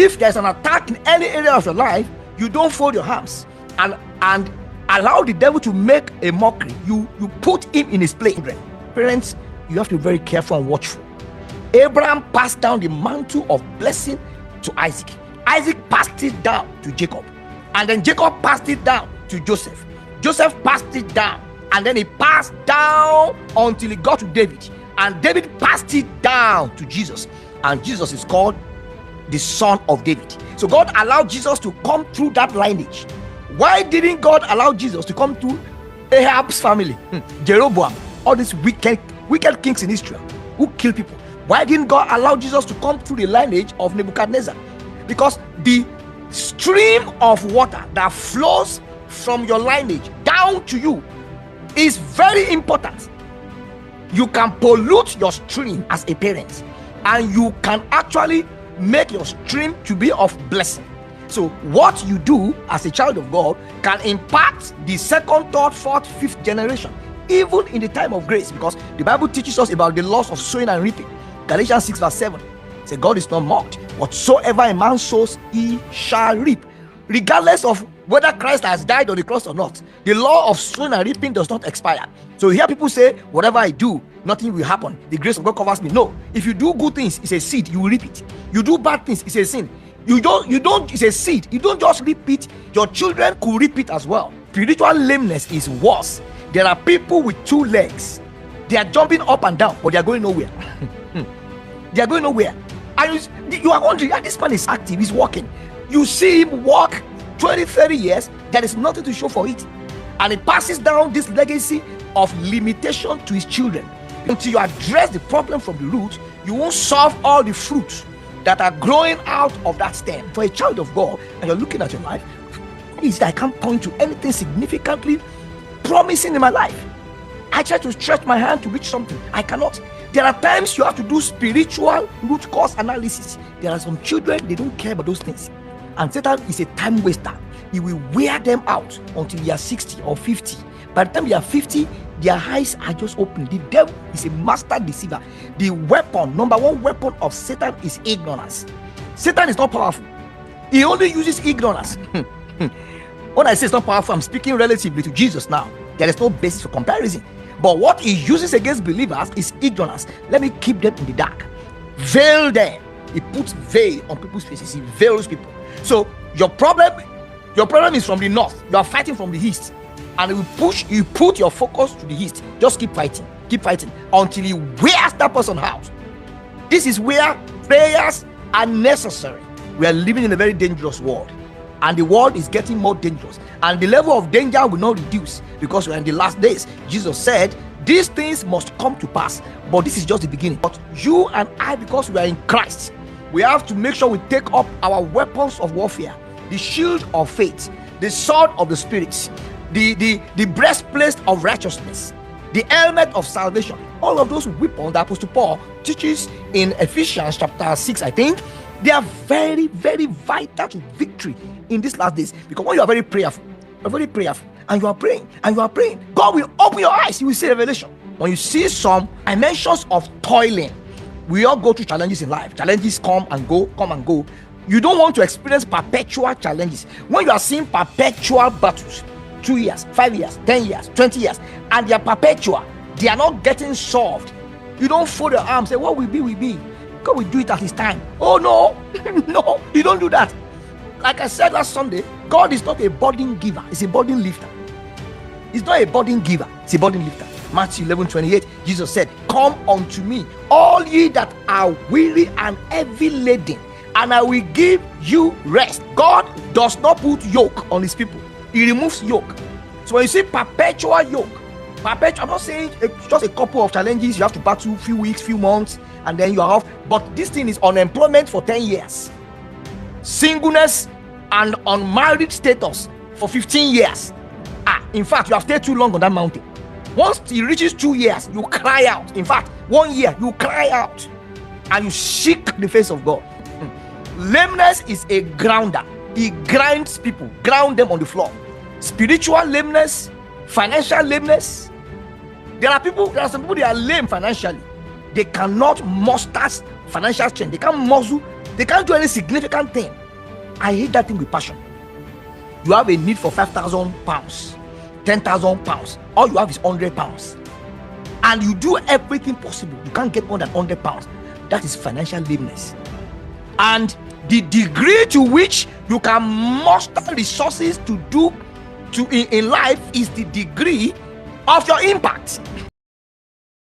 if there's an attack in any area of your life, you don't fold your arms and allow the devil to make a mockery. You put him in his place. Parents, you have to be very careful and watchful. Abraham passed down the mantle of blessing to Isaac. Isaac passed it down to Jacob, and then Jacob passed it down to Joseph. Joseph passed it down, and then he passed down until he got to David, and David passed it down to Jesus, and Jesus is called the son of David. So God allowed Jesus to come through that lineage. Why didn't God allow Jesus to come through Ahab's family, Jeroboam, all these wicked kings in Israel who kill people? Why didn't God allow Jesus to come through the lineage of Nebuchadnezzar? Because the stream of water that flows from your lineage down to you is very important. You can pollute your stream as a parent, and you can actually make your stream to be of blessing. So what you do as a child of God can impact the second, third, fourth, fifth generation, even in the time of grace, because the Bible teaches us about the laws of sowing and reaping. Galatians 6 verse 7 says, God is not mocked. Whatsoever a man sows, he shall reap. Regardless of whether Christ has died on the cross or not, the law of sowing and reaping does not expire. So you hear people say, whatever I do, nothing will happen. The grace of God covers me. No. If you do good things, it's a seed, you will reap it. You do bad things, it's a sin. You don't, it's a seed. You don't just reap it, your children could reap it as well. Spiritual lameness is worse. There are people with 2 legs. They are jumping up and down, but they are going nowhere. They are going nowhere. And you are wondering, this man is active, he's walking. You see him walk 20, 30 years, there is nothing to show for it. And he passes down this legacy of limitation to his children. Until you address the problem from the root, you won't solve all the fruits that are growing out of that stem. For a child of God, and you're looking at your life, I can't point to anything significantly promising in my life. I try to stretch my hand to reach something, I cannot. There are times you have to do spiritual root cause analysis. There are some children, they don't care about those things, and Satan is a time waster. He will wear them out until they are 60 or 50. By the time they are 50, their eyes are just open. The devil is a master deceiver. The weapon, number one weapon of Satan, is ignorance. Satan is not powerful. He only uses ignorance. When I say it's not powerful, I'm speaking relatively to Jesus now. There is no basis for comparison. But what he uses against believers is ignorance. Let me keep them in the dark. Veil them. He puts veil on people's faces. He veils people. So your problem is from the north. You are fighting from the east. And you put your focus to the east. Just keep fighting until he wears that person out. This is where prayers are necessary. We are living in a very dangerous world, and the world is getting more dangerous, and the level of danger will not reduce, because we're in the last days. Jesus said these things must come to pass, but this is just the beginning. But you and I, because we are in Christ, we have to make sure we take up our weapons of warfare, the shield of faith, the sword of the Spirit, the breastplate of righteousness, the helmet of salvation. All of those weapons that Apostle Paul teaches in Ephesians chapter 6, I think, they are very, very vital to victory in these last days. Because when you are very prayerful, and you are praying, God will open your eyes. You will see revelation. When you see some dimensions of toiling, we all go through challenges in life. Challenges come and go. You don't want to experience perpetual challenges. When you are seeing perpetual battles, 2 years, 5 years, 10 years, 20 years, and they are perpetual, they are not getting solved, you don't fold your arms, say, what will be. God will do it at his time. Oh no, no, you don't do that. Like I said last Sunday, God is not a burden giver, he's a burden lifter. He's not a burden giver, he's a burden lifter. Matthew 11:28, Jesus said, come unto me, all ye that are weary and heavy laden, and I will give you rest. God does not put yoke on his people, he removes yoke. So when you see perpetual yoke, I'm not saying it's just a couple of challenges you have to battle, few weeks, few months, and then you are off. But this thing is unemployment for 10 years, singleness and unmarried status for 15 years. In fact, you have stayed too long on that mountain. Once it reaches 2 years, you cry out. In fact, 1 year, you cry out and you seek the face of God. Lameness is a grounder. He grinds people, ground them on the floor. Spiritual lameness, financial lameness. There are some people, they are lame financially. They cannot muster financial strength. They can't muscle They can't do any significant thing. I hate that thing with passion. You have a need for 5,000 pounds, 10,000 pounds. All you have is 100 pounds. And you do everything possible. You can't get more than 100 pounds. That is financial lameness. And the degree to which you can muster resources to do in life is the degree of your impact.